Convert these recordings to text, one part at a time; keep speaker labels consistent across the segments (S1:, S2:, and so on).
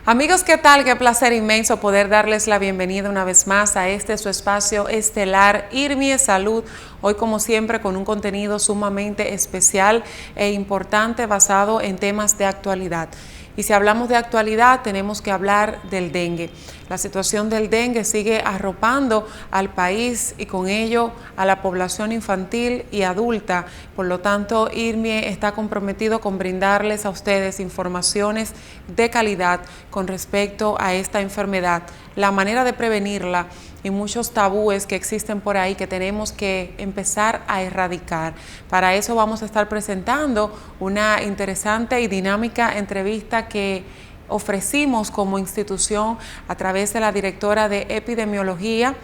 S1: Amigos, ¿qué tal? Qué placer inmenso poder darles la bienvenida una vez más a su espacio estelar IRMIE Salud. Hoy, como siempre, con un contenido sumamente especial e importante basado en temas de actualidad. Y si hablamos de actualidad, tenemos que hablar del dengue. La situación del dengue sigue arropando al país y con ello a la población infantil y adulta. Por lo tanto, IRMIE está comprometido con brindarles a ustedes informaciones de calidad con respecto a esta enfermedad, la manera de prevenirla y muchos tabúes que existen por ahí que tenemos que empezar a erradicar. Para eso vamos a estar presentando una interesante y dinámica entrevista que ofrecimos como institución a través de la directora de epidemiología,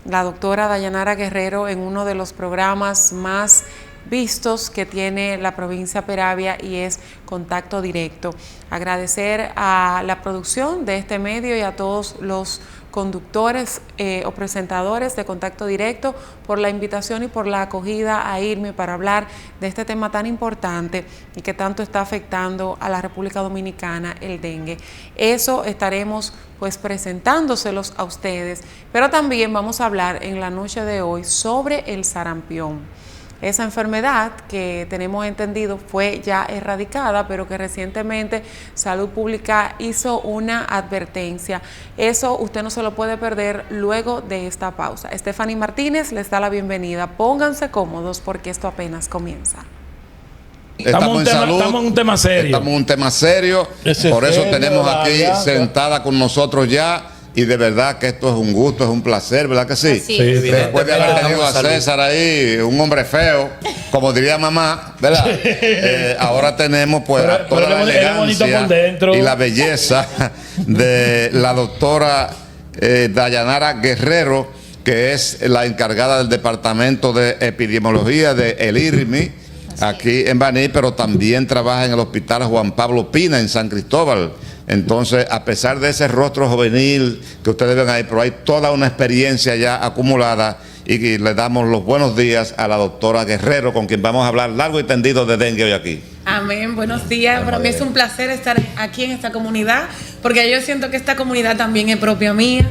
S1: la doctora Dayanara Guerrero, en uno de los programas más vistos que tiene la provincia Peravia, y es Contacto Directo. Agradecer a la producción de este medio y a todos los conductores o presentadores de Contacto Directo por la invitación y por la acogida a IRMIE para hablar de este tema tan importante y que tanto está afectando a la República Dominicana, el dengue. Eso estaremos pues presentándoselos a ustedes, pero también vamos a hablar en la noche de hoy sobre el sarampión. Esa enfermedad que tenemos entendido fue ya erradicada, pero que recientemente Salud Pública hizo una advertencia. Eso usted no se lo puede perder luego de esta pausa. Stephanie Martínez les da la bienvenida. Pónganse cómodos porque esto apenas comienza.
S2: Estamos en un tema serio.
S3: Estamos en un tema serio. Por eso tenemos aquí sentada con nosotros ya. Y de verdad que esto es un gusto, es un placer, ¿verdad que sí?
S2: Sí,
S3: después de haber tenido a César ahí, un hombre feo, como diría mamá, ¿verdad? Ahora tenemos pues toda la elegancia y la belleza de la doctora Dayanara Guerrero, que es la encargada del Departamento de Epidemiología de el IRMI, aquí en Baní, pero también trabaja en el Hospital Juan Pablo Pina en San Cristóbal. Entonces, a pesar de ese rostro juvenil que ustedes ven ahí, pero hay toda una experiencia ya acumulada, y le damos los buenos días a la doctora Guerrero, con quien vamos a hablar largo y tendido de dengue hoy aquí.
S4: Amén, buenos días. Para mí es un placer estar aquí en esta comunidad, porque yo siento que esta comunidad también es propia mía.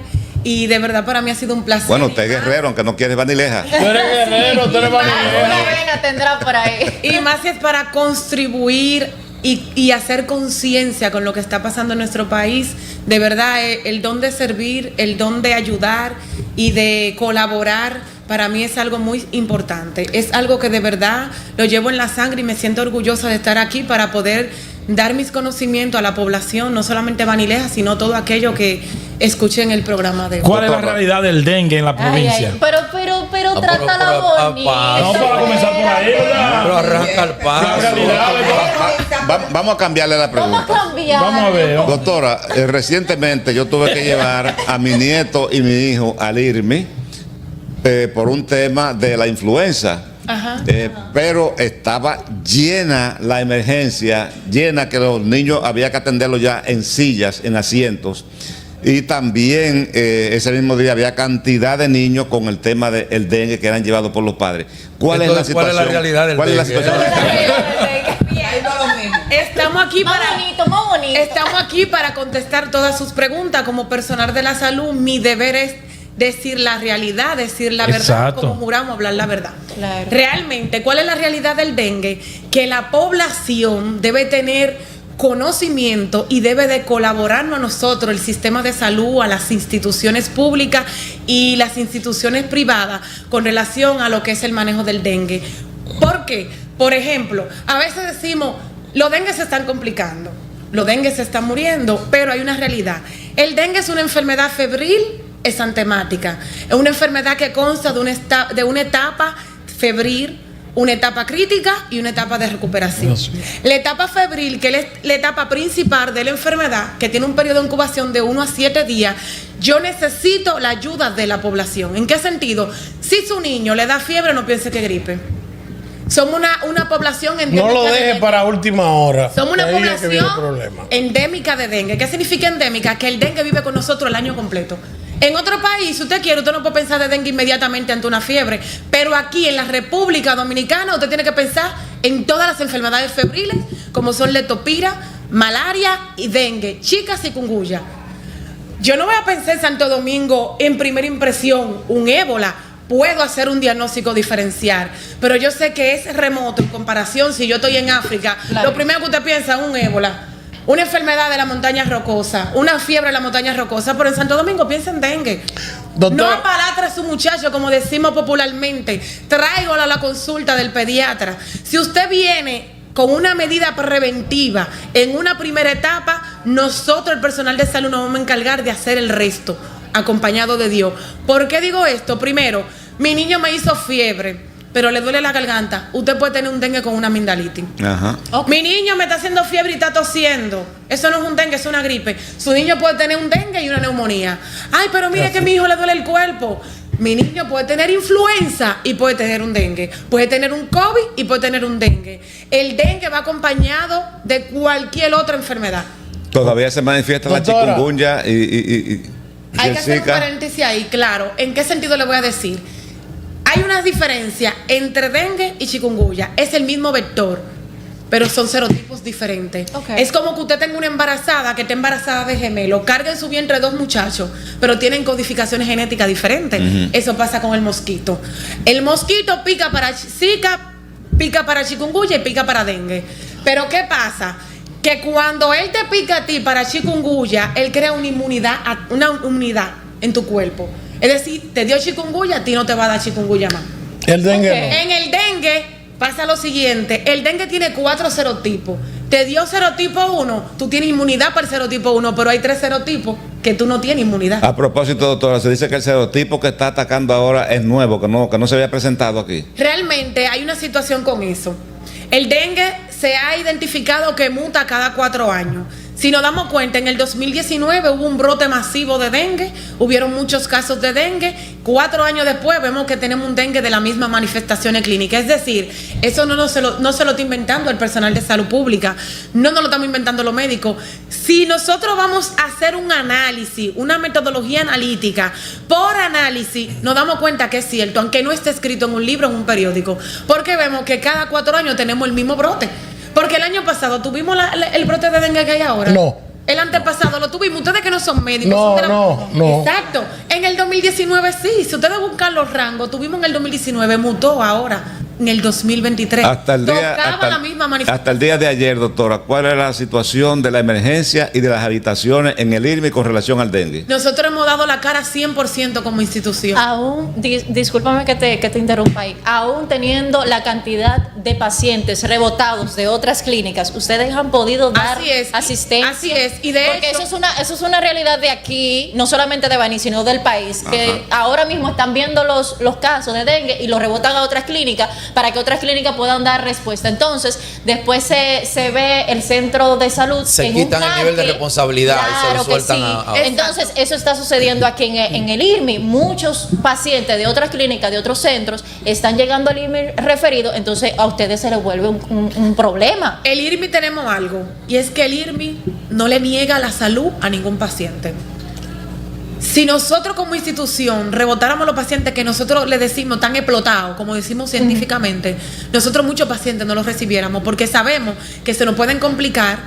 S4: Y de verdad para mí ha sido un placer.
S3: Bueno, usted es guerrero, aunque no quiere vanileja.
S2: Tú eres guerrero, tú eres vanileja.
S5: Una vena tendrá por ahí.
S4: Y más si es para contribuir y hacer conciencia con lo que está pasando en nuestro país. De verdad, el don de servir, el don de ayudar y de colaborar, para mí es algo muy importante. Es algo que de verdad lo llevo en la sangre y me siento orgullosa de estar aquí para poder dar mis conocimientos a la población, no solamente Banileja, sino todo aquello que escuchen el programa de hoy.
S2: ¿Cuál es la realidad del dengue en la provincia?
S5: Ay, pero trátala bonita.
S2: No, para comenzar por ahí, ¿verdad?
S6: Pero arranca el paso.
S3: Vamos a cambiarle la pregunta.
S2: Vamos a ver.
S3: Doctora, recientemente yo tuve que llevar a mi nieto y mi hijo al IRMI por un tema de la influenza. Pero estaba llena la emergencia, llena, que los niños había que atenderlos ya en sillas, en asientos. Y también ese mismo día había cantidad de niños con el tema del dengue que eran llevados por los padres. ¿Cuál es la situación?
S6: ¿Cuál es la realidad del dengue?
S4: Estamos aquí para contestar todas sus preguntas. Como personal de la salud, mi deber es decir la realidad, decir la verdad, como juramos hablar la verdad.
S5: Claro.
S4: Realmente, ¿cuál es la realidad del dengue? Que la población debe tener conocimiento y debe de colaborarnos a nosotros, el sistema de salud, a las instituciones públicas y las instituciones privadas con relación a lo que es el manejo del dengue. ¿Por qué? Por ejemplo, a veces decimos, los dengues se están complicando, los dengues se están muriendo, pero hay una realidad. El dengue es una enfermedad febril exantemática. Es una enfermedad que consta de una etapa febril, una etapa crítica y una etapa de recuperación. La etapa febril, que es la etapa principal de la enfermedad, que tiene un periodo de incubación de 1 a 7 días, yo necesito la ayuda de la población. ¿En qué sentido? Si su niño le da fiebre, no piense que es gripe. Somos una población endémica.
S2: No lo deje para última hora.
S4: Somos una población endémica de dengue. ¿Qué significa endémica? Que el dengue vive con nosotros el año completo. En otro país, si usted quiere, usted no puede pensar de dengue inmediatamente ante una fiebre. Pero aquí en la República Dominicana, usted tiene que pensar en todas las enfermedades febriles, como son leptospira, malaria y dengue, chicas chikungunya. Yo no voy a pensar en Santo Domingo en primera impresión un ébola. Puedo hacer un diagnóstico diferencial, pero yo sé que es remoto en comparación. Si yo estoy en África, claro, lo primero que usted piensa es un ébola, una enfermedad de la montaña rocosa, una fiebre de la montaña rocosa, pero en Santo Domingo piensa en dengue. Doctor, no apalatre a su muchacho, como decimos popularmente, tráigalo a la consulta del pediatra. Si usted viene con una medida preventiva en una primera etapa, nosotros, el personal de salud, nos vamos a encargar de hacer el resto, acompañado de Dios. ¿Por qué digo esto? Primero, mi niño me hizo fiebre, pero le duele la garganta. Usted puede tener un dengue con una amigdalitis. Ajá. Okay. Mi niño me está haciendo fiebre y está tosiendo. Eso no es un dengue, es una gripe. Su niño puede tener un dengue y una neumonía. Ay, pero mire que a mi hijo le duele el cuerpo. Mi niño puede tener influenza y puede tener un dengue. Puede tener un COVID y puede tener un dengue. El dengue va acompañado de cualquier otra enfermedad.
S3: Todavía se manifiesta la chikungunya
S4: hay que hacer un paréntesis ahí, claro. ¿En qué sentido le voy a decir? Hay una diferencia entre dengue y chikungunya. Es el mismo vector, pero son serotipos diferentes. Okay. Es como que usted tenga una embarazada que está embarazada de gemelo, carga en su vientre 2 muchachos, pero tienen codificaciones genéticas diferentes. Eso pasa con el mosquito. El mosquito pica para Zika, pica para chikungunya y pica para dengue. Pero ¿qué pasa? Que cuando él te pica a ti para chikungunya, él crea una inmunidad en tu cuerpo. Es decir, te dio chikungunya, a ti no te va a dar chikungunya más.
S2: El dengue no.
S4: En el dengue pasa lo siguiente, el dengue tiene 4 serotipos. Te dio serotipo 1, tú tienes inmunidad para el serotipo 1, pero hay 3 serotipos que tú no tienes inmunidad.
S3: A propósito, doctora, se dice que el serotipo que está atacando ahora es nuevo, que no se había presentado aquí.
S4: Realmente hay una situación con eso. El dengue se ha identificado que muta cada 4 años. Si nos damos cuenta, en el 2019 hubo un brote masivo de dengue, hubieron muchos casos de dengue. 4 años después vemos que tenemos un dengue de la misma manifestaciones clínicas. Es decir, eso no se lo está inventando el personal de salud pública, no nos lo estamos inventando los médicos. Si nosotros vamos a hacer un análisis, una metodología analítica, por análisis, nos damos cuenta que es cierto, aunque no esté escrito en un libro o en un periódico, porque vemos que cada 4 años tenemos el mismo brote. Porque el año pasado tuvimos el brote de dengue que hay ahora.
S2: No.
S4: El antepasado lo tuvimos. Ustedes que no son médicos.
S2: No.
S4: Exacto. En el 2019 sí. Si ustedes buscan los rangos, tuvimos en el 2019, mutó ahora. En el 2023. Hasta el
S3: día de ayer, doctora, ¿cuál era la situación de la emergencia y de las habitaciones en el IRMI con relación al dengue?
S4: Nosotros hemos dado la cara 100% como institución.
S5: Aún, discúlpame que te interrumpa ahí, aún teniendo la cantidad de pacientes rebotados de otras clínicas, ustedes han podido dar asistencia.
S4: Así es. Y de
S5: porque
S4: hecho,
S5: eso es una realidad de aquí, no solamente de Baní, sino del país, que ahora mismo están viendo los casos de dengue y los rebotan a otras clínicas para que otras clínicas puedan dar respuesta. Entonces, después se ve el centro de salud.
S6: Se quitan el nivel de responsabilidad, claro, y se lo sueltan
S5: sí. Entonces, eso está sucediendo aquí en el IRMI. Muchos pacientes de otras clínicas, de otros centros, están llegando al IRMI referido, entonces a ustedes se les vuelve un problema.
S4: El IRMI tenemos algo, y es que el IRMI no le niega la salud a ningún paciente. Si nosotros como institución rebotáramos a los pacientes que nosotros le decimos tan explotados, como decimos científicamente, nosotros muchos pacientes no los recibiéramos porque sabemos que se nos pueden complicar,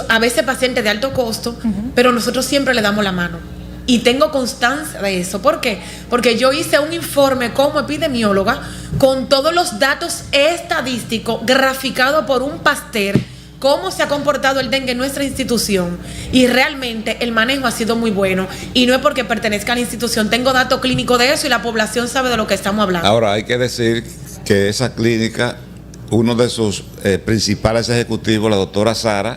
S4: a veces pacientes de alto costo, pero nosotros siempre le damos la mano. Y tengo constancia de eso. ¿Por qué? Porque yo hice un informe como epidemióloga con todos los datos estadísticos graficados por un Pasteur, cómo se ha comportado el dengue en nuestra institución, y realmente el manejo ha sido muy bueno, y no es porque pertenezca a la institución, tengo datos clínicos de eso y la población sabe de lo que estamos hablando.
S3: Ahora hay que decir que esa clínica, uno de sus principales ejecutivos, la doctora Sara,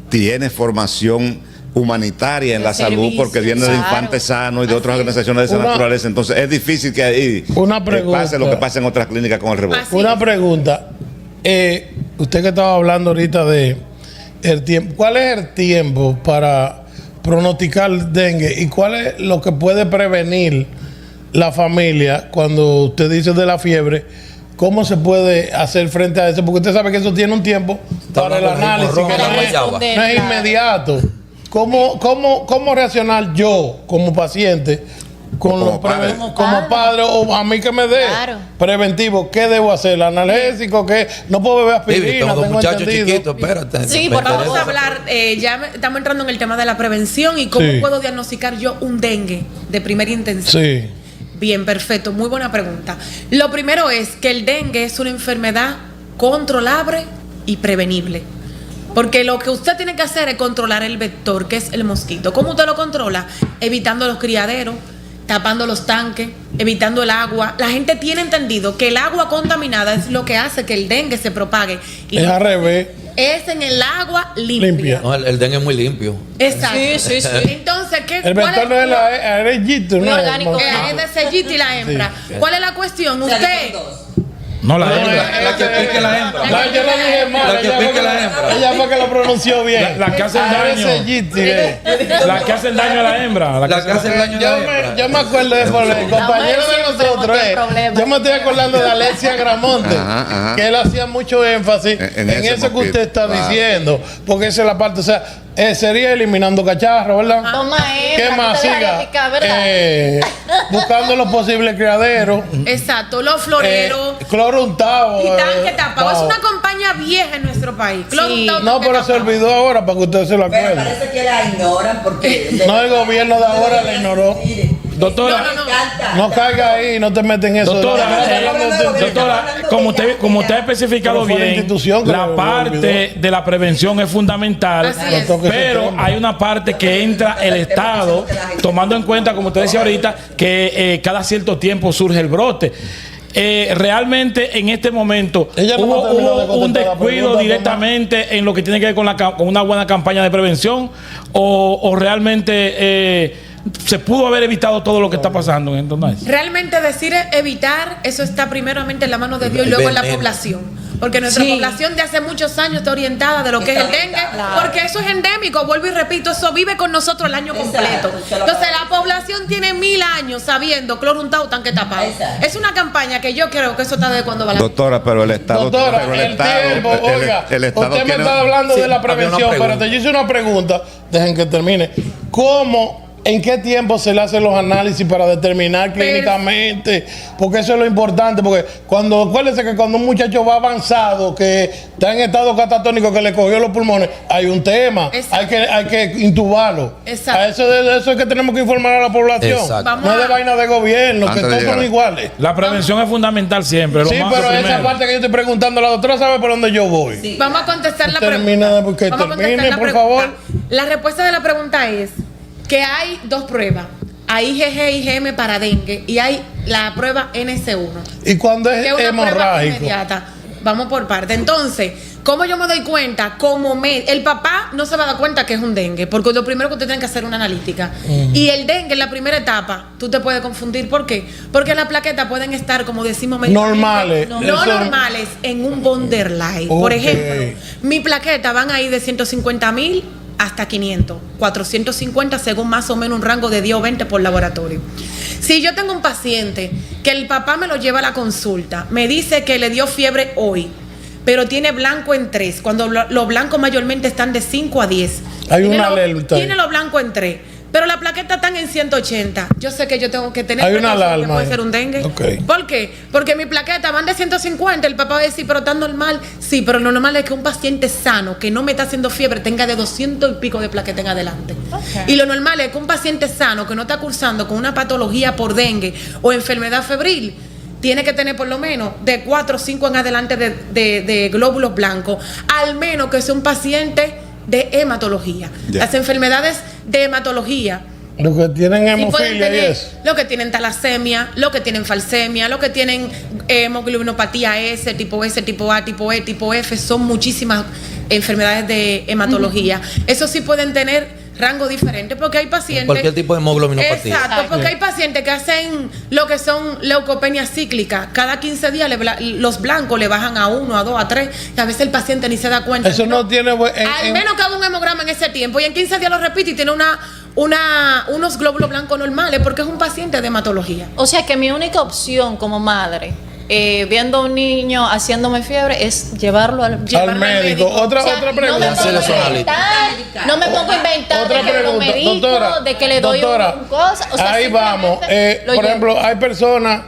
S3: tiene formación humanitaria en la salud porque viene de Infante Sano y de otras organizaciones de esa naturaleza, entonces es difícil que ahí pase lo que pasa en otras clínicas con el rebote.
S2: Una pregunta. Usted que estaba hablando ahorita de el tiempo, ¿cuál es el tiempo para pronosticar dengue y cuál es lo que puede prevenir la familia cuando usted dice de la fiebre? ¿Cómo se puede hacer frente a eso? Porque usted sabe que eso tiene un tiempo para el análisis, no es inmediato. ¿Cómo reaccionar yo como paciente como padre, o a mí que me dé preventivo, ¿qué debo hacer? ¿Analgésico? ¿Qué? No puedo beber aspirina, tengo
S6: muchachos chiquitos, espérate.
S4: Sí, porque vamos a hablar, ya estamos entrando en el tema de la prevención y cómo puedo diagnosticar yo un dengue de primera intención.
S2: Sí.
S4: Bien, perfecto, muy buena pregunta. Lo primero es que el dengue es una enfermedad controlable y prevenible. Porque lo que usted tiene que hacer es controlar el vector, que es el mosquito. ¿Cómo usted lo controla? Evitando los criaderos, tapando los tanques, evitando el agua. La gente tiene entendido que el agua contaminada es lo que hace que el dengue se propague. Y
S2: es al revés.
S4: Es en el agua limpia.
S6: No, el dengue es muy limpio.
S4: Exacto.
S5: Sí.
S4: Entonces,
S2: el vector no es la arejito,
S5: ¿no? Orgánico.
S4: Es de sellito y la hembra. Sí. ¿Cuál es la cuestión? Usted...
S6: No, la hembra. La que pique la hembra.
S2: Yo no dije mal.
S6: La que pique la hembra.
S2: Ella fue que lo pronunció bien.
S6: La que hace el daño. La que hace el daño a la hembra. La que hace el daño a la hembra.
S2: Yo me acuerdo de por el compañero de nosotros. Yo me estoy acordando de Alexia Gramonte, que él hacía mucho énfasis en eso que usted está diciendo. Porque esa es la parte, o sea, sería eliminando cacharros, ¿verdad? ¿Qué más siga? Buscando los posibles criaderos.
S4: Exacto, los floreros.
S2: Cloro untado.
S4: Y tanque tapado. Es una campaña vieja en nuestro país. Cloro untado.
S2: No, pero se olvidó ahora para que ustedes se lo acuerden.
S7: Pero parece que la ignoran porque...
S2: No, el gobierno de ahora la ignoró.
S6: Doctora,
S2: no caiga ahí, no te metes en eso.
S6: Doctora, como usted ha especificado bien, la parte de la prevención es fundamental, pero hay una parte que entra el Estado, tomando en cuenta, como usted decía ahorita, que cada cierto tiempo surge el brote. Realmente en este momento hubo un descuido directamente en lo que tiene que ver con una buena campaña de prevención o realmente se pudo haber evitado todo lo que está pasando en estos meses.
S4: Realmente decir evitar, eso está primeramente en la mano de Dios y luego en la población. Porque nuestra población de hace muchos años está orientada de lo que es el dengue, porque eso es endémico, vuelvo y repito, eso vive con nosotros el año completo. Entonces la población tiene 1000 años sabiendo cloro untado, tanque tapado. Es una campaña que yo creo que eso está de cuando va la...
S3: Doctora, pero el Estado...
S2: Doctora, el Estado usted me está hablando de la prevención, pero te hice una pregunta, dejen que termine. ¿En qué tiempo se le hacen los análisis para determinar clínicamente? Porque eso es lo importante. Porque acuérdense que cuando un muchacho va avanzado, que está en estado catatónico, que le cogió los pulmones, hay un tema. Hay que intubarlo.
S4: Exacto.
S2: A eso es que tenemos que informar a la población. No es de vaina de gobierno, que todos son iguales.
S6: La prevención es fundamental siempre.
S2: Sí, pero esa parte que yo estoy preguntando, la doctora sabe por dónde yo voy.
S4: Sí. Vamos a contestar la
S2: pregunta. Termine, por favor.
S4: La respuesta de la pregunta es que hay dos pruebas. Hay IgG y IgM para dengue y hay la prueba NC1.
S2: ¿Y cuándo es hemorrágico?
S4: Inmediata. Vamos por parte. Entonces, ¿cómo yo me doy cuenta? El papá no se va a dar cuenta que es un dengue, porque lo primero que usted tiene que hacer es una analítica. Y el dengue en la primera etapa, tú te puedes confundir. ¿Por qué? Porque las plaquetas pueden estar, como decimos,
S2: normales.
S4: No normales, en un borderline. Por ejemplo, mi plaqueta van a ir de 150,000 hasta 500, 450 según más o menos un rango de 10 o 20 por laboratorio. Si yo tengo un paciente que el papá me lo lleva a la consulta, me dice que le dio fiebre hoy, pero tiene blanco en 3, cuando los blancos mayormente están de 5 a 10.
S2: Hay una alerta.
S4: Tiene los blancos en 3. Pero las plaquetas están en 180. Yo sé que yo tengo que tener...
S2: Hay una alarma.
S4: Que puede ser un dengue.
S2: Okay.
S4: ¿Por qué? Porque mi plaqueta van de 150. El papá va a decir, pero está normal. Sí, pero lo normal es que un paciente sano, que no me está haciendo fiebre, tenga de 200 y pico de plaqueta en adelante. Y lo normal es que un paciente sano, que no está cursando con una patología por dengue o enfermedad febril, tiene que tener por lo menos de 4 o 5 en adelante de glóbulos blancos. Al menos que sea un paciente de hematología. Las enfermedades de hematología,
S2: los que tienen hemofilia y eso,
S4: los que tienen talasemia, los que tienen falsemia, los que tienen hemoglobinopatía S, tipo S, tipo A, tipo E, tipo F, son muchísimas enfermedades de hematología. Eso sí pueden tener rango diferente, porque hay pacientes...
S6: Cualquier tipo de hemoglobinopatía.
S4: Exacto, porque hay pacientes que hacen lo que son leucopenia cíclica. Cada 15 días los blancos le bajan a 1, a 2, a 3, y a veces el paciente ni se da cuenta.
S2: Eso no tiene...
S4: al menos que haga un hemograma en ese tiempo, y en 15 días lo repite y tiene unos glóbulos blancos normales, porque es un paciente de hematología.
S5: O sea que mi única opción como madre, viendo a un niño haciéndome fiebre, es llevarlo al
S2: médico. Otra pregunta.
S5: No me pongo a inventar de que lo medite medico, de que le doy un cosa. O sea,
S2: ahí vamos. Por ejemplo, hay personas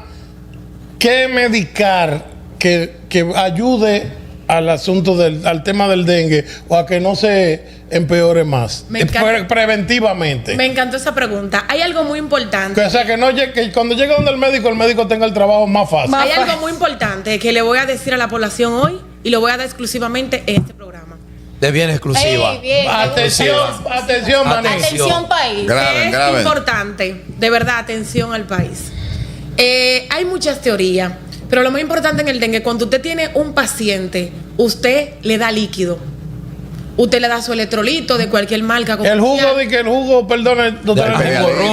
S2: que medicar que ayude al asunto al tema del dengue o a que no se empeore más preventivamente.
S4: Me encantó esa pregunta. Hay algo muy importante.
S2: O sea, que cuando llegue donde el médico tenga el trabajo más fácil.
S4: Hay algo muy importante que le voy a decir a la población hoy y lo voy a dar exclusivamente en este programa.
S8: De bien exclusiva.
S2: Atención, Maní.
S5: Atención, país.
S3: Grave.
S4: Es importante, de verdad, atención al país. Hay muchas teorías, pero lo más importante en el dengue, cuando usted tiene un paciente, usted le da líquido. Usted le da su electrolito de cualquier marca.
S2: El jugo, perdón, doctor.
S8: Ajimorrón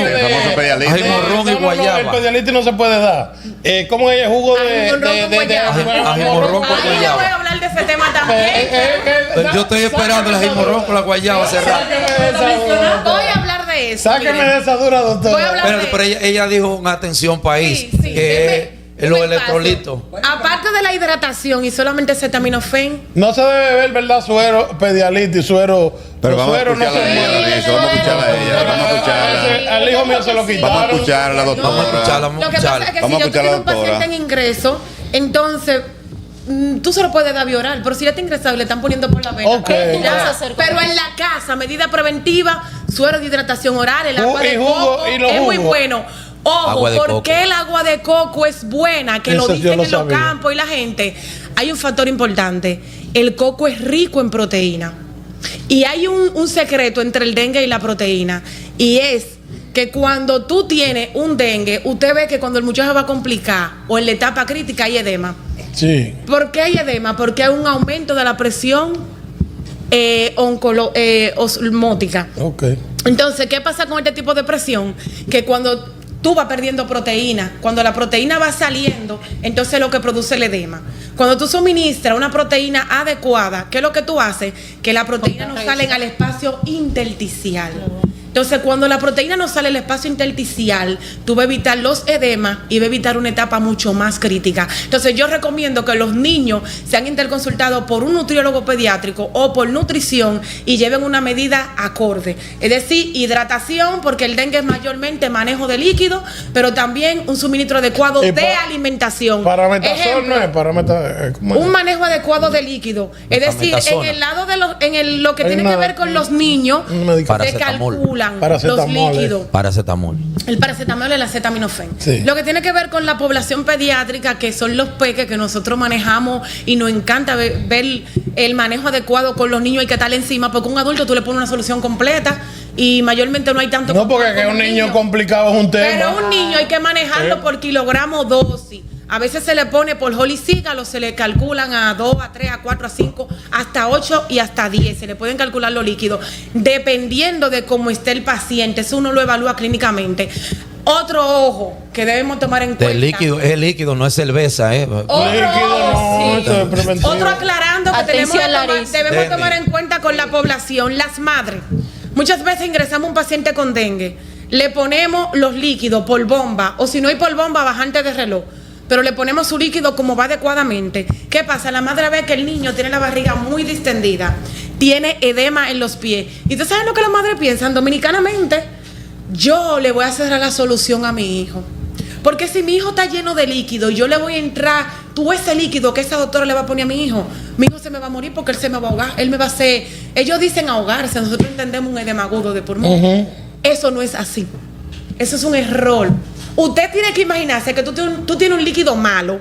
S8: y guayaba.
S2: El pedialite no se puede dar. ¿Cómo es el jugo de
S8: ajimorrón con guayaba?
S4: Yo voy a hablar de ese tema también.
S8: Yo estoy esperando el ajimorrón con la guayaba cerrada.
S4: Voy a hablar de eso.
S2: Sáqueme de esa dura, doctor.
S4: Voy a hablar
S8: Pero ella dijo una atención país.
S4: Sí,
S8: que los electrolitos.
S4: Aparte de la hidratación y solamente acetaminofén.
S2: No se debe beber, ¿verdad? Suero, pedialitis, suero.
S3: Pero vamos a escucharla
S2: no
S3: a ella, vamos a escucharla a ella. Vamos a escucharla.
S2: Al hijo mío se lo quitaron.
S3: Vamos a escucharla, doctora.
S8: Vamos a escucharla.
S4: Lo que pasa es que
S3: Vamos
S4: si
S3: a
S4: yo tengo un
S3: escuchar a la
S4: paciente en ingreso, entonces tú se lo puedes dar vía oral, pero si ya está ingresado y le están poniendo por la vena.
S2: Okay.
S4: Pero en la casa, medida preventiva, suero de hidratación oral, el agua de coco es muy bueno. Ojo, ¿por qué el agua de coco es buena? Que lo dicen en los campos y la gente. Hay un factor importante. El coco es rico en proteína. Y hay un secreto entre el dengue y la proteína. Y es que cuando tú tienes un dengue, usted ve que cuando el muchacho va a complicar o en la etapa crítica hay edema.
S2: Sí.
S4: ¿Por qué hay edema? Porque hay un aumento de la presión osmótica.
S2: Okay.
S4: Entonces, ¿qué pasa con este tipo de presión? Que cuando tú vas perdiendo proteína, cuando la proteína va saliendo, entonces lo que produce el edema. Cuando tú suministras una proteína adecuada, ¿qué es lo que tú haces? Que la proteína no sale al espacio intersticial. Entonces, cuando la proteína no sale al espacio intersticial, tú vas a evitar los edemas y vas a evitar una etapa mucho más crítica. Entonces, yo recomiendo que los niños sean interconsultados por un nutriólogo pediátrico o por nutrición y lleven una medida acorde. Es decir, hidratación, porque el dengue es mayormente manejo de líquido, pero también un suministro adecuado de alimentación.
S2: Parametasol no es
S4: un manejo adecuado de líquido. Es decir, en el lado de lo que tiene que ver con los niños, se calcula los líquidos.
S8: Paracetamol.
S4: El paracetamol y el acetaminofén.
S2: Sí.
S4: Lo que tiene que ver con la población pediátrica, que son los peques que nosotros manejamos y nos encanta ver el manejo adecuado con los niños, hay que estar encima, porque un adulto tú le pones una solución completa y mayormente no hay tanto.
S2: No, porque que un niño complicado es un tema.
S4: Pero un niño hay que manejarlo por kilogramo dosis. A veces se le pone por holicígalo, se le calculan a 2, a 3, a 4, a 5, hasta 8 y hasta 10. Se le pueden calcular los líquidos, dependiendo de cómo esté el paciente. Eso uno lo evalúa clínicamente. Otro ojo que debemos tomar en cuenta.
S8: El líquido, es líquido, no es cerveza,
S4: Otro aclarando que debemos tomar en cuenta con la población, las madres. Muchas veces ingresamos un paciente con dengue, le ponemos los líquidos por bomba, o si no hay por bomba, bajante de reloj. Pero le ponemos su líquido como va adecuadamente. ¿Qué pasa? La madre ve que el niño tiene la barriga muy distendida, tiene edema en los pies. ¿Y tú sabes lo que las madres piensan? Dominicanamente, yo le voy a cerrar la solución a mi hijo. Porque si mi hijo está lleno de líquido y yo le voy a entrar tú ese líquido que esa doctora le va a poner a mi hijo se me va a morir porque él se me va a ahogar. Él me va a hacer... Ellos dicen ahogarse, nosotros entendemos un edema agudo de pulmón. Eso no es así. Eso es un error. Usted tiene que imaginarse que tú tienes un líquido malo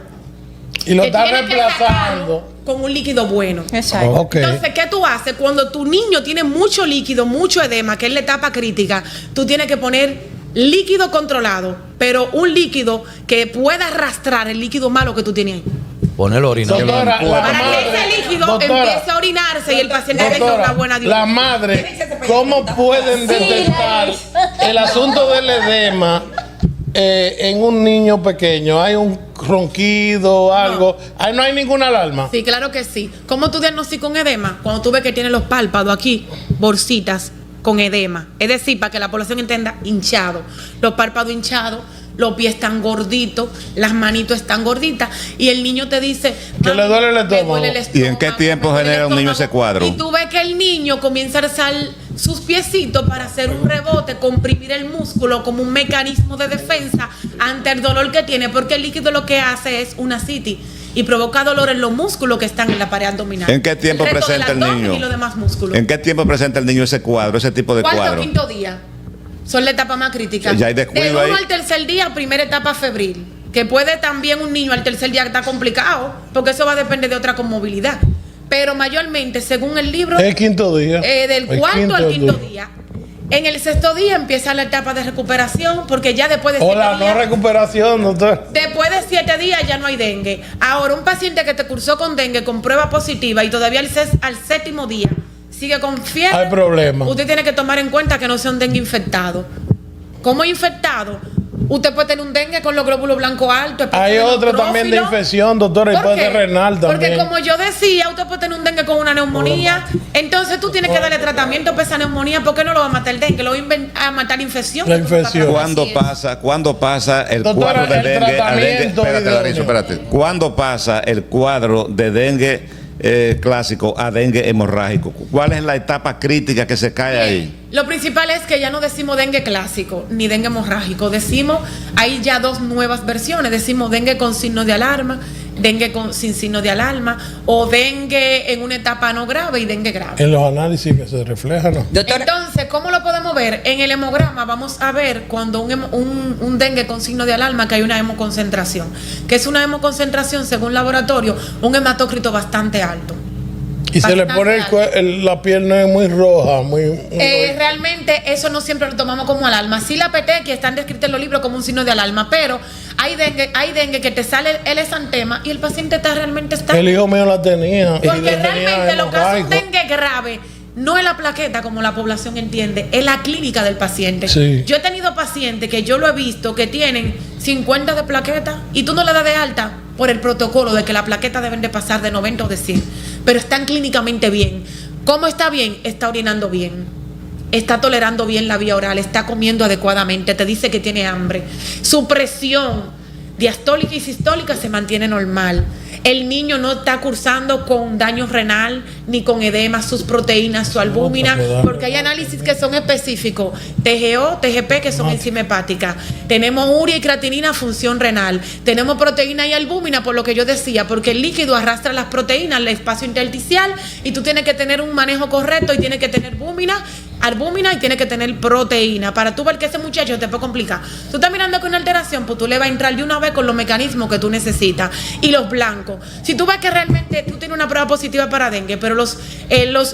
S2: y lo estás reemplazando
S4: con un líquido bueno.
S5: Exacto.
S2: Okay.
S4: Entonces, ¿qué tú haces? Cuando tu niño tiene mucho líquido, mucho edema, que es la etapa crítica, tú tienes que poner líquido controlado, pero un líquido que pueda arrastrar el líquido malo que tú tienes ahí.
S8: Ponerlo orinado.
S4: Para que ese líquido empiece a orinarse y el paciente tenga una buena diuresis.
S2: La madre, ¿cómo pueden detectar el asunto del edema en un niño pequeño? ¿Hay un ronquido, algo? Ahí no hay ninguna alarma.
S4: Sí, claro que sí. ¿Cómo tú diagnosticas un edema? Cuando tú ves que tiene los párpados aquí, bolsitas con edema. Es decir, para que la población entienda, hinchado. Los párpados hinchados, los pies están gorditos, las manitos están gorditas y el niño te dice
S2: que le duele el estómago.
S3: ¿Y en qué tiempo genera un niño ese cuadro?
S4: Y tú ves que el niño comienza a alzar sus piecitos para hacer un rebote comprimir el músculo como un mecanismo de defensa ante el dolor que tiene, porque el líquido lo que hace es una ascitis y provoca dolor en los músculos que están en la pared abdominal.
S3: ¿En qué tiempo presenta el niño?
S4: Y los demás músculos.
S3: ¿En qué tiempo presenta el niño ese cuadro, ese tipo de cuadro?
S4: Cuarto o quinto día. Son la etapa más crítica.
S3: Ya hay descuido
S4: del 1
S3: ahí.
S4: al tercer día, primera etapa febril. Que puede también un niño al tercer día estar complicado, porque eso va a depender de otra conmovilidad. Pero mayormente, según el libro,
S2: el quinto día.
S4: Del cuarto al quinto día. En el sexto día empieza la etapa de recuperación, porque ya después de 7 días.
S2: No recuperación, doctor.
S4: Después de 7 días ya no hay dengue. Ahora, un paciente que te cursó con dengue con prueba positiva y todavía al séptimo día sigue con fiebre.
S2: Hay problema.
S4: Usted tiene que tomar en cuenta que no sea un dengue infectado. ¿Cómo infectado? Usted puede tener un dengue con los glóbulos blancos altos.
S2: Hay otro también de infección, doctora, y puede ser renal también.
S4: Porque como yo decía, usted puede tener un dengue con una neumonía. Entonces tú tienes que darle tratamiento para esa neumonía, porque no lo va a matar el dengue, lo va a matar la infección.
S2: La infección.
S3: ¿Cuándo pasa el cuadro de dengue? Espérate. ¿Cuándo pasa el cuadro de dengue clásico a dengue hemorrágico? ¿Cuál es la etapa crítica que se cae ahí?
S4: Lo principal es que ya no decimos dengue clásico ni dengue hemorrágico. Decimos, hay ya dos nuevas versiones. Decimos dengue con signo de alarma, dengue sin signo de alarma, o dengue en una etapa no grave y dengue grave.
S2: En los análisis que se reflejan, ¿no?
S4: Entonces, ¿cómo lo podemos ver? En el hemograma vamos a ver cuando un dengue con signo de alarma que hay una hemoconcentración, que es una hemoconcentración según laboratorio, un hematócrito bastante alto.
S2: Y se le pone la piel no es muy roja,
S4: realmente eso no siempre lo tomamos como alarma. Sí, la petequia están descritas en los libros como un signo de alarma, pero hay dengue que te sale el exantema y el paciente está realmente estable.
S2: El hijo mío la tenía.
S4: Porque realmente lo que hace un dengue grave no es la plaqueta como la población entiende, es la clínica del paciente.
S2: Sí.
S4: Yo he tenido pacientes que yo lo he visto que tienen 50 de plaqueta y tú no le das de alta por el protocolo de que la plaqueta deben de pasar de 90 o de 100, pero están clínicamente bien. ¿Cómo está bien? Está orinando bien, está tolerando bien la vía oral, está comiendo adecuadamente, te dice que tiene hambre, su presión diastólica y sistólica se mantiene normal. El niño no está cursando con daño renal ni con edema, sus proteínas, su albúmina, porque hay análisis que son específicos, TGO, TGP, que son enzima hepática. Tenemos urea y creatinina, función renal. Tenemos proteína y albúmina, por lo que yo decía, porque el líquido arrastra las proteínas al espacio intersticial y tú tienes que tener un manejo correcto y tienes que tener albúmina y tienes que tener proteína. Para tú ver que ese muchacho te puede complicar. Tú estás mirando con una alteración, pues tú le vas a entrar de una vez con los mecanismos que tú necesitas. Y los blancos. Si tú ves que realmente tú tienes una prueba positiva para dengue, pero los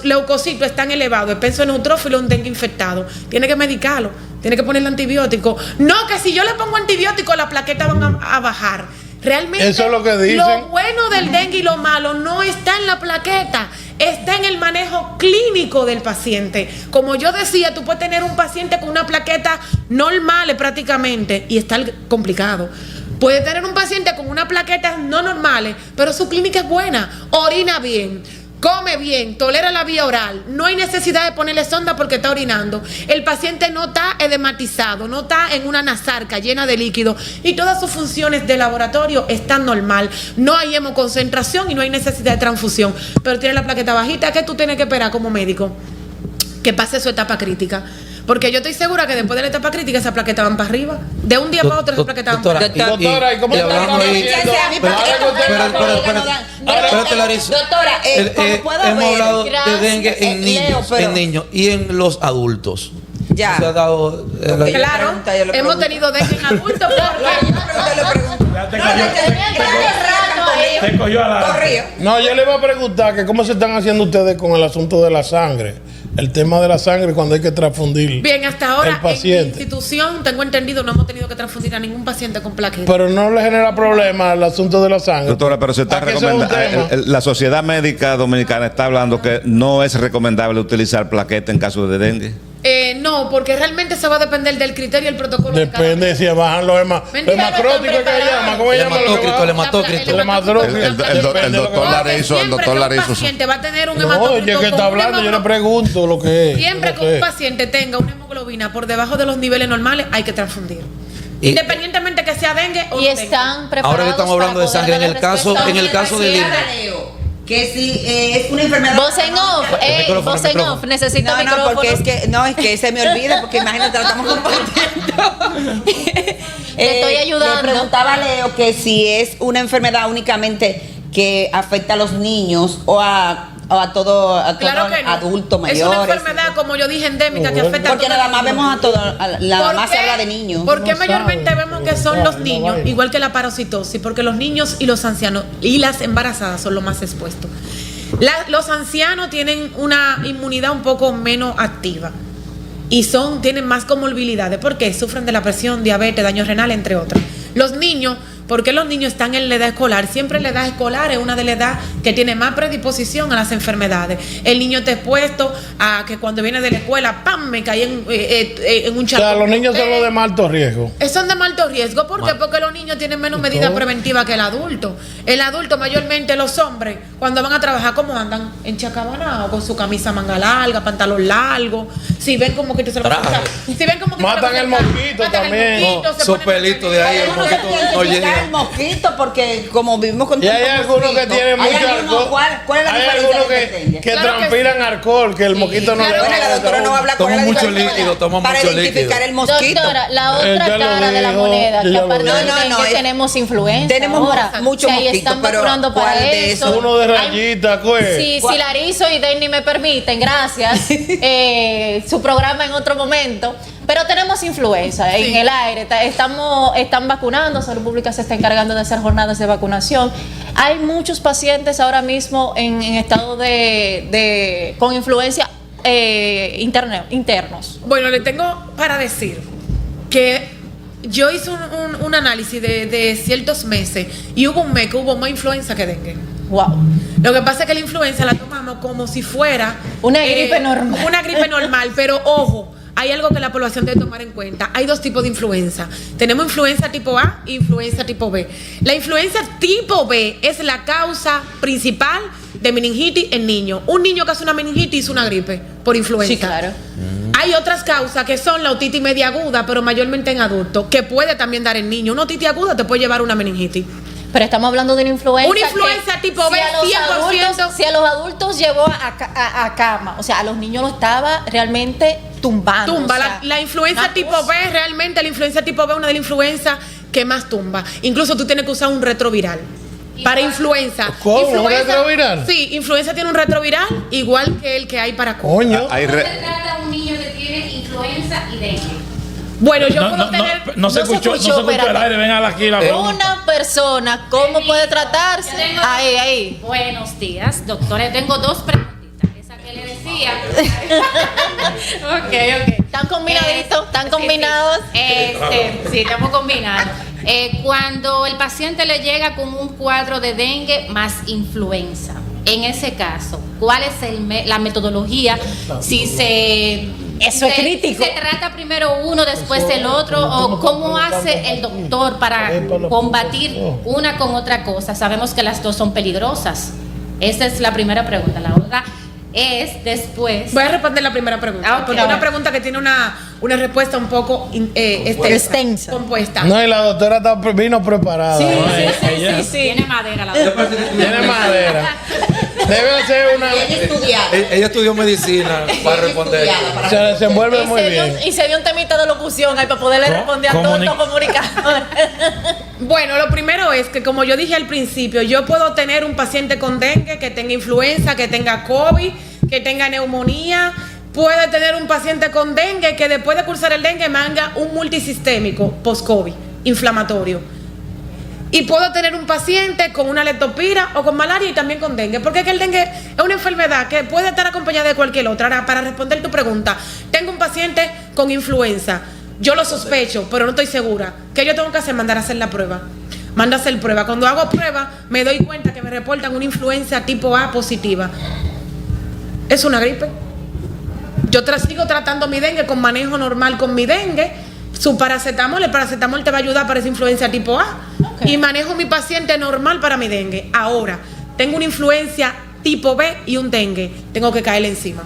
S4: leucocitos están elevados, el peso neutrófilo es un dengue infectado, tienes que medicarlo, tienes que ponerle antibiótico. No, que si yo le pongo antibiótico, las plaquetas van a bajar. Realmente,
S2: eso es lo que dicen.
S4: Lo bueno del dengue y lo malo no está en la plaqueta, está en el manejo clínico del paciente. Como yo decía, tú puedes tener un paciente con una plaqueta normal prácticamente y está complicado. Puedes tener un paciente con una plaqueta no normales, pero su clínica es buena, orina bien, come bien, tolera la vía oral, no hay necesidad de ponerle sonda porque está orinando. El paciente no está edematizado, no está en una nasarca llena de líquido y todas sus funciones de laboratorio están normal. No hay hemoconcentración y no hay necesidad de transfusión, pero tiene la plaqueta bajita. ¿Qué tú tienes que esperar como médico? Que pase su etapa crítica. Porque yo estoy segura que después de la etapa crítica esas plaquetas van para arriba. De un día para otro esas plaquetas van para arriba.
S2: Doctora, ¿y cómo está
S8: Espérate, Larissa.
S7: Doctora,
S8: hemos hablado de dengue en niños y en los adultos.
S7: Ya.
S8: Se ha dado
S4: claro, hemos tenido dengue en adultos.
S6: Te cogió a la...
S2: No, yo le iba a preguntar que cómo se están haciendo ustedes con el asunto de la sangre. El tema de la sangre cuando hay que transfundir.
S4: Bien, hasta ahora
S2: el paciente.
S4: En mi institución, tengo entendido, no hemos tenido que transfundir a ningún paciente con plaquetas.
S2: Pero no le genera problema el asunto de la sangre.
S3: Doctora, pero se está recomendando. La Sociedad Médica Dominicana está hablando que no es recomendable utilizar plaqueta en caso de dengue.
S4: No, porque realmente eso va a depender del criterio y el protocolo.
S2: Depende de si bajan los hemacróticos que llama. ¿Cómo llama?
S8: El hematócrito.
S3: El doctor Larizo. El doctor Larizo.
S4: Un paciente va a tener un hematócrito.
S2: Oye, que está hablando, yo le pregunto lo que es.
S4: Siempre que un paciente tenga una hemoglobina por debajo de los niveles normales, hay que transfundir. Independientemente que sea dengue o
S5: y están preparados.
S8: Ahora que estamos hablando de sangre, en el caso del
S7: que si es una enfermedad.
S5: Voz en off, necesito micrófono.
S7: No, porque es que se me olvida, porque imagínate, lo estamos compartiendo.
S5: Te estoy ayudando.
S7: Le preguntaba a Leo que si es una enfermedad únicamente que afecta a los niños o a todo adulto mayor.
S4: Es una enfermedad, como yo dije, endémica, que afecta
S7: porque nada más vemos a todo, nada más se habla de niños.
S4: Porque mayormente vemos que son los niños, igual que la parasitosis, porque los niños y los ancianos y las embarazadas son los más expuestos. Los ancianos tienen una inmunidad un poco menos activa y tienen más comorbilidades, porque sufren de la presión, diabetes, daño renal, entre otras. Los niños, porque los niños están en la edad escolar, siempre la edad escolar es una de las edades que tiene más predisposición a las enfermedades. El niño está expuesto a que cuando viene de la escuela, ¡pam!, me caí en un charco.
S2: O sea, los niños son los de más alto riesgo.
S4: Son de más alto riesgo, ¿por qué? Porque los niños tienen menos medidas preventivas que el adulto. El adulto, mayormente los hombres, cuando van a trabajar, ¿cómo andan? Enchacabanados, con su camisa manga larga, pantalón largo. Si ven como que te se lo si ven como que
S2: matan el mosquito también.
S8: Su pelito de ahí, el mosquito no llega.
S7: El mosquito, porque como vivimos con
S2: y hay algunos que tienen mucho alcohol.
S7: ¿Cuál es la
S2: hay
S7: diferencia
S2: algunos que transpiran alcohol, que el mosquito no le
S7: bueno, la doctora no habla
S8: toma mucho líquido,
S7: para identificar el mosquito.
S5: Doctora, la otra cara de la moneda, que aparte de tenemos influenza.
S7: Tenemos mucho
S5: mosquito,
S7: están
S5: vacunando para eso.
S2: Uno de rayita,
S5: si Larizo y Denny me permiten, gracias, su programa en otro momento. Pero tenemos influenza en el aire, están vacunando, Salud Pública se está encargando de hacer jornadas de vacunación. Hay muchos pacientes ahora mismo en estado con influencia internos.
S4: Bueno, le tengo para decir que yo hice un análisis de ciertos meses y hubo un mes que hubo más influenza que dengue.
S5: Wow.
S4: Lo que pasa es que la influenza la tomamos como si fuera
S5: una gripe normal.
S4: Una gripe normal, pero ojo, hay algo que la población debe tomar en cuenta. Hay dos tipos de influenza. Tenemos influenza tipo A e influenza tipo B. La influenza tipo B es la causa principal de meningitis en niños. Un niño que hace una meningitis hizo una gripe por influenza.
S5: Sí, claro.
S4: Hay otras causas que son la otitis media aguda, pero mayormente en adultos, que puede también dar en niños. Una otitis aguda te puede llevar una meningitis.
S5: Pero estamos hablando de una influenza.
S4: Una influenza tipo B, 100%.
S5: Si a los adultos llevó a cama, o sea, a los niños lo estaba realmente tumbando.
S4: Tumba.
S5: O sea,
S4: la influenza tipo B, realmente la influenza tipo B es una de las influencias que más tumba. Incluso tú tienes que usar un retroviral. Para influenza.
S2: ¿Cómo? ¿Un retroviral?
S4: Sí, influenza tiene un retroviral igual que el que hay para COVID.
S2: Coño.
S9: ¿Cómo se trata a un niño que tiene influenza y dengue?
S4: Bueno, yo puedo tener...
S6: No se escuchó el aire, ven aquí la
S5: una persona, ¿cómo puede tratarse? Ahí.
S9: Buenos días, doctora. Tengo dos preguntitas. Esa que le decía. Ok.
S5: ¿Están combinaditos? ¿Están combinados?
S9: Sí, estamos combinados. Cuando el paciente le llega con un cuadro de dengue más influenza, en ese caso, ¿cuál es la metodología?
S5: Eso es crítico.
S9: ¿Se trata primero uno, después el otro? ¿O cómo hace el doctor para combatir una con otra cosa? Sabemos que las dos son peligrosas. Esa es la primera pregunta. La otra es después...
S4: Voy a responder la primera pregunta. Porque es una pregunta que tiene una respuesta un poco extensa. Compuesta.
S2: No, y la doctora vino preparada.
S9: Sí. Tiene madera la doctora.
S2: Tiene madera. Debe ser una...
S8: Ella estudió medicina para responder.
S2: Se desenvuelve muy bien.
S5: Y se dio un temita de locución ahí para poderle responder a todos los comunicadores.
S4: Bueno, lo primero es que, como yo dije al principio, yo puedo tener un paciente con dengue que tenga influenza, que tenga COVID, que tenga neumonía. Puede tener un paciente con dengue que después de cursar el dengue manga un multisistémico post-COVID, inflamatorio. Y puedo tener un paciente con una leptospira o con malaria y también con dengue. Porque es que el dengue es una enfermedad que puede estar acompañada de cualquier otra. Ahora, para responder tu pregunta, tengo un paciente con influenza. Yo lo sospecho, pero no estoy segura. ¿Qué yo tengo que hacer? Mandar a hacer la prueba. Manda a hacer prueba. Cuando hago prueba, me doy cuenta que me reportan una influenza tipo A positiva. Es una gripe. Yo sigo tratando mi dengue con manejo normal con mi dengue. Su paracetamol, el paracetamol te va a ayudar para esa influencia tipo A. Okay. Y manejo mi paciente normal para mi dengue. Ahora, tengo una influencia tipo B y un dengue. Tengo que caerle encima.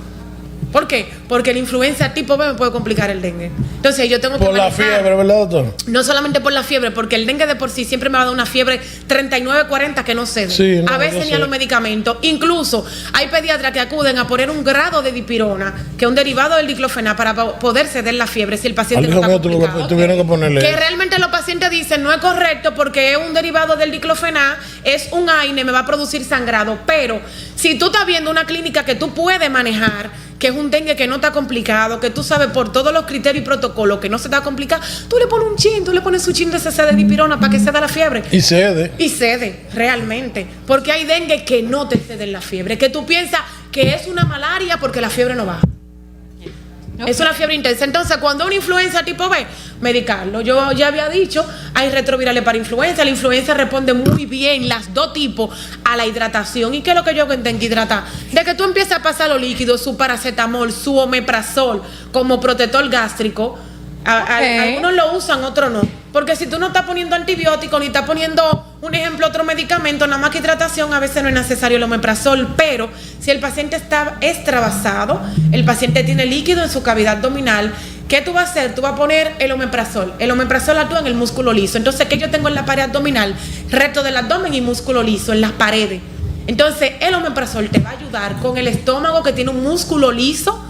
S4: ¿Por qué? Porque la influenza tipo B me puede complicar el dengue. Entonces yo tengo que
S2: por la fiebre, ¿verdad, doctor?
S4: No solamente por la fiebre, porque el dengue de por sí siempre me va a dar una fiebre 39-40 que no cede.
S2: Sí, no,
S4: a veces ni a los medicamentos. Incluso hay pediatras que acuden a poner un grado de dipirona, que es un derivado del diclofenac, para poder ceder la fiebre si el paciente no está complicado.
S2: Tuvieron que ponerle
S4: que realmente los pacientes dicen no es correcto porque es un derivado del diclofenac, es un AINE, me va a producir sangrado. Pero si tú estás viendo una clínica que tú puedes manejar, que es un dengue que no está complicado, que tú sabes por todos los criterios y protocolos que no se está complicado, tú le pones un chin, tú le pones su chin de CC de dipirona para que ceda la fiebre.
S2: Y cede.
S4: Y cede, realmente. Porque hay dengue que no te ceden la fiebre, que tú piensas que es una malaria porque la fiebre no baja. Okay. Es una fiebre intensa. Entonces, cuando una influenza tipo B, medicarlo. Yo ya había dicho, hay retrovirales para influenza. La influenza responde muy bien, las dos tipos, a la hidratación. ¿Y qué es lo que yo tengo que hidratar? De que tú empiezas a pasar los líquidos, su paracetamol, su omeprazol, como protector gástrico. Algunos lo usan, otros no. Porque si tú no estás poniendo antibióticos ni estás poniendo, un ejemplo, otro medicamento, nada más que hidratación, a veces no es necesario el omeprazol. Pero si el paciente está extravasado, el paciente tiene líquido en su cavidad abdominal, ¿qué tú vas a hacer? Tú vas a poner el omeprazol. El omeprazol actúa en el músculo liso. Entonces, ¿qué yo tengo en la pared abdominal? Recto del abdomen y músculo liso, en las paredes. Entonces, el omeprazol te va a ayudar con el estómago, que tiene un músculo liso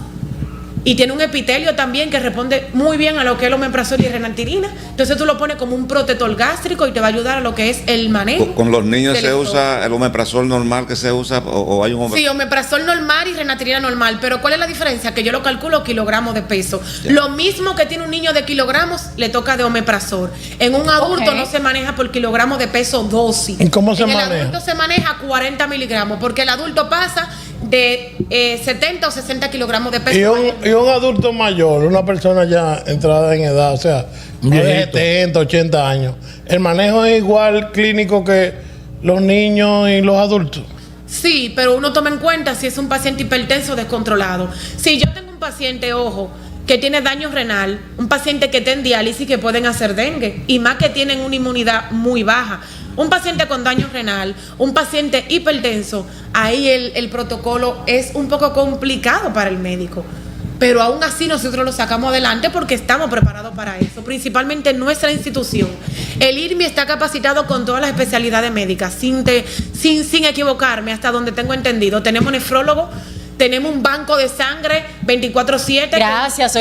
S4: y tiene un epitelio también que responde muy bien a lo que es el omeprazol y renantirina. Entonces tú lo pones como un protector gástrico y te va a ayudar a lo que es el manejo.
S3: ¿Con los niños se usa el omeprazol normal que se usa o hay un omeprazol?
S4: Sí, omeprazol normal y renantirina normal. Pero ¿cuál es la diferencia? Que yo lo calculo kilogramos de peso. Ya. Lo mismo que tiene un niño de kilogramos, le toca de omeprazol. En un adulto no se maneja por kilogramos de peso dosis.
S2: ¿Y cómo se maneja?
S4: En el adulto se maneja 40 miligramos, porque el adulto pasa de 70 o 60 kilogramos de peso.
S2: Y un adulto mayor, una persona ya entrada en edad, o sea, de 70, 80 años, ¿el manejo es igual clínico que los niños y los adultos?
S4: Sí, pero uno toma en cuenta si es un paciente hipertenso descontrolado. Si yo tengo un paciente, ojo, que tiene daño renal, un paciente que está en diálisis, que pueden hacer dengue, y más que tienen una inmunidad muy baja. Un paciente con daño renal, un paciente hipertenso, ahí el protocolo es un poco complicado para el médico. Pero aún así nosotros lo sacamos adelante porque estamos preparados para eso, principalmente en nuestra institución. El IRMI está capacitado con todas las especialidades médicas, sin equivocarme, hasta donde tengo entendido. Tenemos nefrólogo, tenemos un banco de sangre 24/7.
S5: Gracias,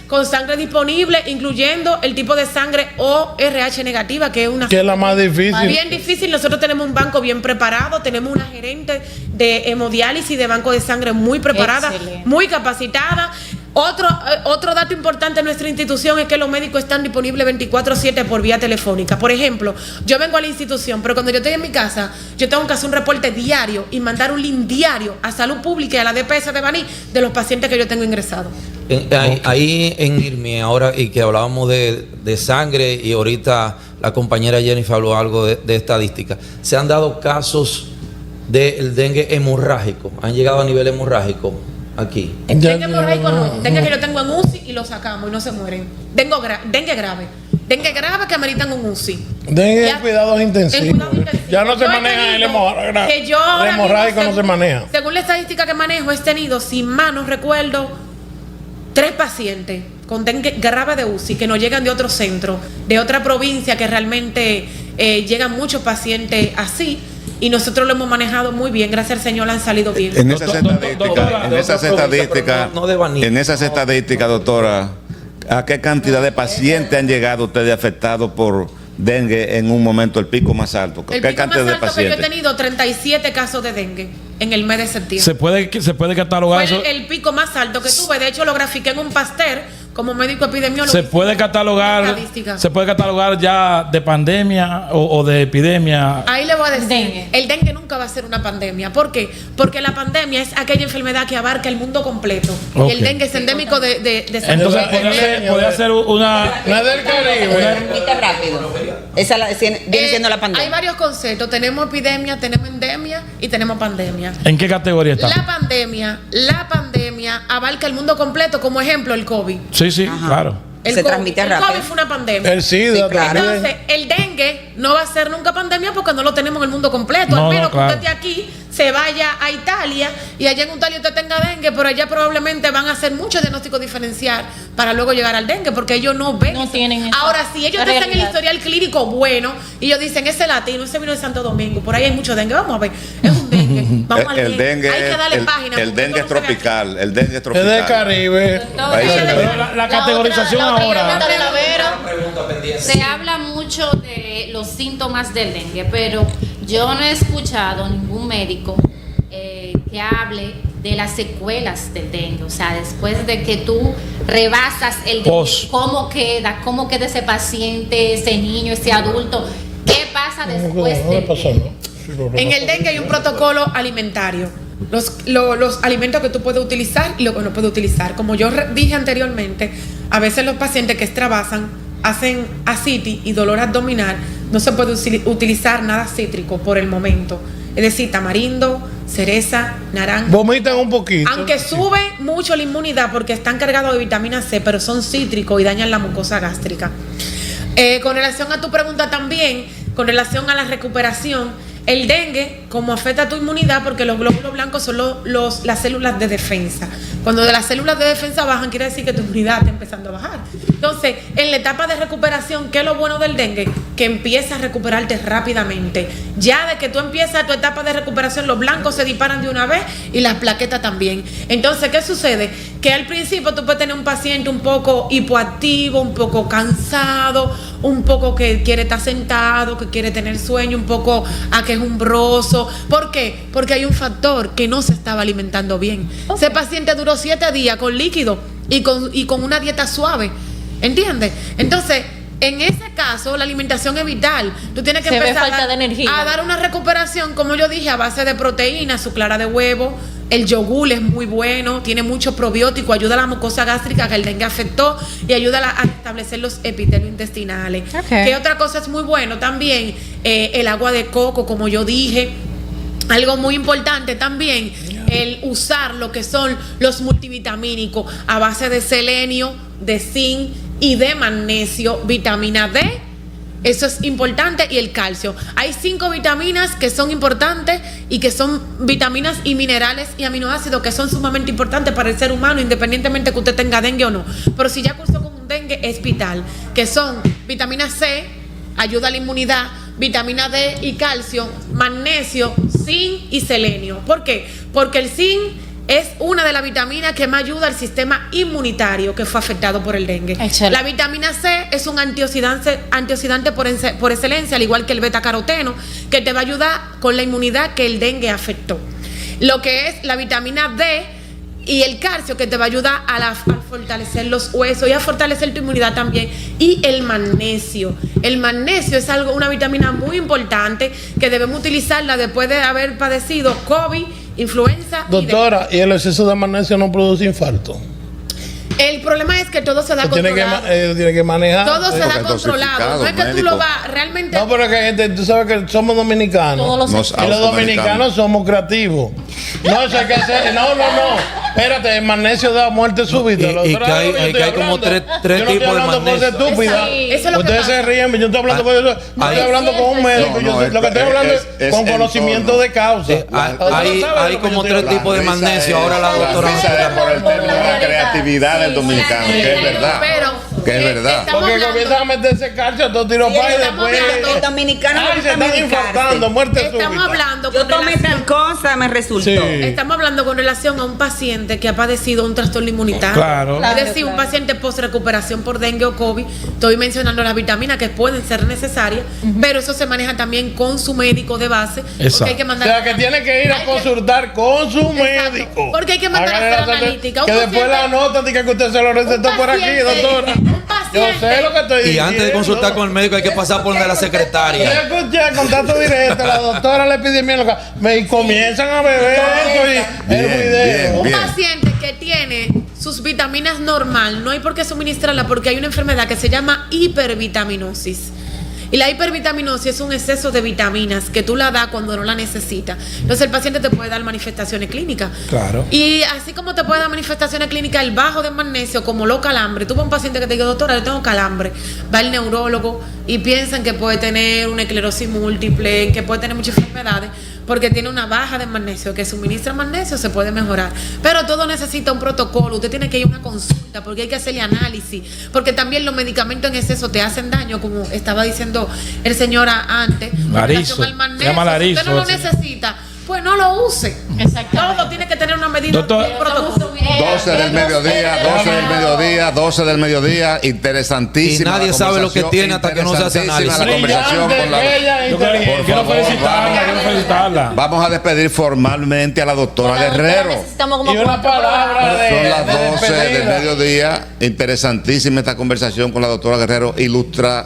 S4: con sangre disponible, incluyendo el tipo de sangre ORH negativa, que es una...
S2: Que es la más difícil.
S4: Bien difícil. Nosotros tenemos un banco bien preparado, tenemos una gerente de hemodiálisis de banco de sangre muy preparada, muy capacitada. Otro dato importante en nuestra institución es que los médicos están disponibles 24/7 por vía telefónica. Por ejemplo, yo vengo a la institución, pero cuando yo estoy en mi casa, yo tengo que hacer un reporte diario y mandar un link diario a Salud Pública y a la DPS de Baní de los pacientes que yo tengo ingresados.
S8: Ahí en IRMI, ahora, y que hablábamos de sangre, y ahorita la compañera Jennifer habló algo de estadística, se han dado casos del dengue hemorrágico, han llegado a nivel hemorrágico aquí.
S4: Dengue hemorrágico no, dengue que yo tengo en UCI y lo sacamos y no se mueren. Dengue grave que ameritan un UCI.
S2: Dengue en cuidados intensivos. Ya no se maneja el hemorrágico, no se maneja.
S4: Según la estadística que manejo, he tenido, sin más no recuerdo, 3 pacientes con dengue grave de UCI que nos llegan de otro centro, de otra provincia, que realmente llegan muchos pacientes así. Y nosotros lo hemos manejado muy bien, gracias al Señor, han salido bien.
S3: En esas estadísticas, doctora, ¿a qué cantidad de pacientes han llegado ustedes afectados por dengue en un momento, el pico más alto?
S4: El pico más alto que yo he tenido 37 casos de dengue en el mes de septiembre.
S6: ¿Se puede catalogar eso?
S4: Fue el pico más alto que tuve. De hecho, lo grafiqué en un pastel como médico epidemiólogo.
S6: ¿Se puede catalogar ya de pandemia o de epidemia?
S4: Ahí le voy a decir, el dengue nunca va a ser una pandemia. ¿Por qué? Porque la pandemia es aquella enfermedad que abarca el mundo completo. Okay. Y el dengue es endémico de
S6: Entonces, podría ser una
S2: del Caribe.
S7: Rápido. Esa viene siendo la pandemia.
S4: Hay varios conceptos. Tenemos epidemia, tenemos endemia y tenemos pandemia.
S6: ¿En qué categoría está?
S4: La pandemia abarca el mundo completo, como ejemplo el COVID.
S6: Sí, claro.
S7: se transmite rápido.
S4: El COVID fue una pandemia.
S2: El SIDA,
S7: sí, claro.
S4: Entonces, el dengue no va a ser nunca pandemia porque no lo tenemos en el mundo completo.
S6: No,
S4: al menos
S6: claro.
S4: que usted esté aquí, se vaya a Italia y allá en Italia usted tenga dengue, pero allá probablemente van a hacer mucho diagnóstico diferencial para luego llegar al dengue porque ellos no ven.
S5: No tienen eso.
S4: Ahora, si ellos te hacen el historial clínico bueno y ellos dicen ese latino, ese vino de Santo Domingo, por ahí hay mucho dengue, vamos a ver, es un dengue. Vamos al
S3: El dengue,
S4: hay que darle página.
S3: el dengue es tropical. El dengue es
S2: Es
S3: tropical.
S2: del Caribe.
S6: Pero la categorización ahora.
S9: Se habla mucho de los síntomas del dengue, pero yo no he escuchado ningún médico que hable de las secuelas del dengue. O sea, después de que tú rebasas el dengue, ¿cómo queda ese paciente, ese niño, ese adulto? ¿Qué pasa después del dengue?
S4: En el dengue hay un protocolo alimentario. Los alimentos que tú puedes utilizar y lo que no puedes utilizar. Como yo dije anteriormente, a veces los pacientes que extravasan hacen ascitis y dolor abdominal, no se puede utilizar nada cítrico por el momento. Es decir, tamarindo, cereza, naranja.
S2: Vomitan un poquito.
S4: Aunque sube mucho la inmunidad porque están cargados de vitamina C, pero son cítricos y dañan la mucosa gástrica. Con relación a tu pregunta también, con relación a la recuperación, el dengue, como afecta a tu inmunidad, porque los glóbulos blancos son las células de defensa. Cuando las células de defensa bajan, quiere decir que tu inmunidad está empezando a bajar. Entonces, en la etapa de recuperación, ¿qué es lo bueno del dengue? Que empieza a recuperarte rápidamente. Ya de que tú empiezas tu etapa de recuperación, los blancos se disparan de una vez y las plaquetas también. Entonces, ¿qué sucede? Que al principio tú puedes tener un paciente un poco hipoactivo, un poco cansado, un poco que quiere estar sentado, que quiere tener sueño, un poco quejumbroso. ¿Por qué? Porque hay un factor que no se estaba alimentando bien. Okay. Ese paciente duró 7 días con líquido y con una dieta suave. ¿Entiendes? Entonces, en ese caso, la alimentación es vital. Tú tienes que empezar a dar una recuperación, como yo dije, a base de proteínas, su clara de huevo. El yogur es muy bueno, tiene mucho probiótico, ayuda a la mucosa gástrica que el dengue afectó y ayuda a establecer los epitelios intestinales. Okay. ¿Qué otra cosa es muy bueno? También el agua de coco, como yo dije. Algo muy importante también, el usar lo que son los multivitamínicos a base de selenio, de zinc y de magnesio, vitamina D. Eso es importante, y el calcio. Hay 5 vitaminas que son importantes y que son vitaminas y minerales y aminoácidos que son sumamente importantes para el ser humano, independientemente que usted tenga dengue o no. Pero si ya cursó con un dengue, es vital, que son vitamina C, ayuda a la inmunidad, vitamina D y calcio, magnesio, zinc y selenio. ¿Por qué? Porque el zinc es una de las vitaminas que más ayuda al sistema inmunitario que fue afectado por el dengue. Excelente. La vitamina C es un antioxidante por excelencia, al igual que el betacaroteno, que te va a ayudar con la inmunidad que el dengue afectó. Lo que es la vitamina D y el calcio, que te va a ayudar a fortalecer los huesos y a fortalecer tu inmunidad también. Y el magnesio. El magnesio es una vitamina muy importante que debemos utilizarla después de haber padecido COVID, influenza.
S2: Doctora, ¿y el exceso de magnesio no produce infarto?
S4: El problema es que todo se da controlado.
S2: Tiene que manejar.
S4: Todo se da controlado. No es que tú lo vas realmente.
S2: No, pero es que gente, tú sabes que somos dominicanos. Y los dominicanos somos creativos. No, eso hay que hacer. No. Espérate, el magnesio da muerte súbita.
S8: Y que hay como tres tipos de magnesio.
S2: Ustedes se ríen, yo estoy hablando con un médico. Lo que estoy hablando es con conocimiento de causa.
S8: Hay como 3 tipos de magnesio. Ahora la doctora
S3: por el término de creatividad del dominicano, que es verdad. Que es verdad.
S2: Porque comienzan a meterse calcio, todo tiro para y después.
S7: Los dominicanos
S2: se están infartando, muerte súbita.
S4: Estamos hablando.
S7: Yo tomé tal cosa, me resultó.
S2: Sí.
S4: Estamos hablando con relación a un paciente que ha padecido un trastorno inmunitario.
S2: Claro.
S4: Es decir, un paciente post recuperación por dengue o COVID. Estoy mencionando las vitaminas que pueden ser necesarias, pero eso se maneja también con su médico de base. Porque hay que mandar,
S2: o sea, que tiene que ir a consultar con su médico.
S4: Porque hay que mandar a hacer analítica.
S2: Que después la nota diga que usted se lo recetó por aquí, doctora. Yo sé lo que estoy diciendo.
S8: Y antes de consultar con el médico hay que pasar por donde la secretaria.
S2: Yo escuché contacto directo, la doctora le epidemióloga, y comienzan a beber eso y el video.
S4: Un paciente que tiene sus vitaminas normal, no hay por qué suministrarla porque hay una enfermedad que se llama hipervitaminosis. Y la hipervitaminosis es un exceso de vitaminas que tú la das cuando no la necesitas. Entonces el paciente te puede dar manifestaciones clínicas.
S2: Claro.
S4: Y así como te puede dar manifestaciones clínicas el bajo de magnesio, como los calambres. Tú vas a un paciente que te diga, doctora, yo tengo calambre. Va al neurólogo y piensan que puede tener una esclerosis múltiple, que puede tener muchas enfermedades, porque tiene una baja de magnesio, que suministra magnesio, se puede mejorar. Pero todo necesita un protocolo. Usted tiene que ir a una consulta porque hay que hacerle análisis, porque también los medicamentos en exceso te hacen daño, como estaba diciendo el señor antes.
S6: Larizo,
S4: al magnesio,
S6: llama Larizo,
S4: si usted no lo necesita, pues no lo use. Todo tiene que tener una medida,
S6: Doctor,
S4: un protocolo.
S3: 12 del mediodía, interesantísima.
S8: Y nadie sabe lo que tiene hasta que no se hace análisis.
S3: La conversación con la
S6: quiero felicitarla.
S3: Vamos a despedir formalmente a la doctora Guerrero.
S2: Y una palabra de
S3: Son las 12 del
S2: despedida.
S3: mediodía. Interesantísima esta conversación con la doctora Guerrero.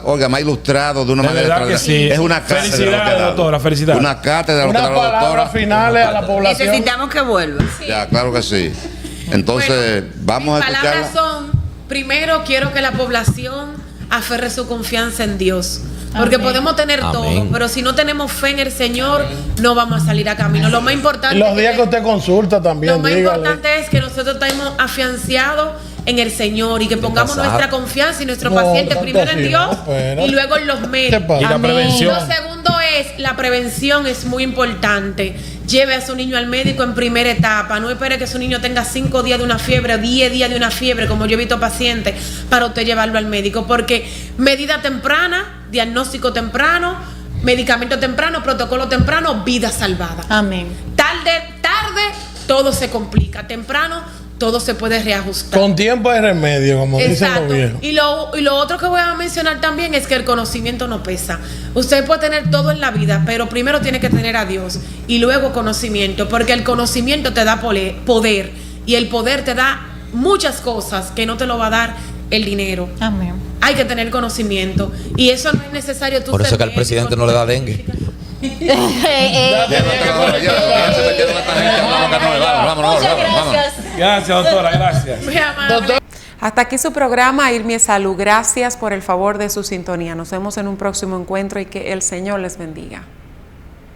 S3: Oiga, más ilustrado de una manera
S6: verdad que sí.
S3: Es una cátedra.
S6: Felicidades, doctora, felicidades.
S3: Una cátedra.
S2: Una palabra finales a la población.
S7: Necesitamos que vuelva.
S3: Ya, claro que sí. Entonces, vamos a
S4: Mis
S3: escucharla.
S4: palabras son, primero quiero que la población aferre su confianza en Dios. Porque podemos tener todo, pero si no tenemos fe en el Señor, no vamos a salir a camino. Lo más importante
S2: Los días que usted consulta también,
S4: lo más
S2: dígale.
S4: importante es que nosotros estemos afianzados en el Señor y que pongamos nuestra confianza y nuestro paciente
S2: tanto
S4: primero en
S2: así,
S4: Dios
S2: no, pero-
S4: y luego en los
S2: ¿Qué
S4: médicos.
S2: pasa?
S6: Y la prevención.
S4: Lo segundo es, la prevención es muy importante. Lleve a su niño al médico en primera etapa. No espere que su niño tenga 5 días de una fiebre, 10 días de una fiebre, como yo he visto pacientes, para usted llevarlo al médico. Porque medida temprana, diagnóstico temprano, medicamento temprano, protocolo temprano, vida salvada.
S5: Amén.
S4: Tarde, todo se complica. Temprano, todo se puede reajustar.
S2: Con tiempo hay remedio, como dicen los viejos.
S4: Y lo otro que voy a mencionar también es que el conocimiento no pesa. Usted puede tener todo en la vida, pero primero tiene que tener a Dios y luego conocimiento, porque el conocimiento te da poder y el poder te da muchas cosas que no te lo va a dar el dinero.
S5: Amén.
S4: Hay que tener conocimiento y eso no es necesario.
S8: Por eso es que al presidente no le da dengue.
S3: Vámonos.
S6: Gracias, doctora, gracias.
S4: Muy amable.
S1: Hasta aquí su programa Irmi Salud. Gracias por el favor de su sintonía. Nos vemos en un próximo encuentro y que el Señor les bendiga.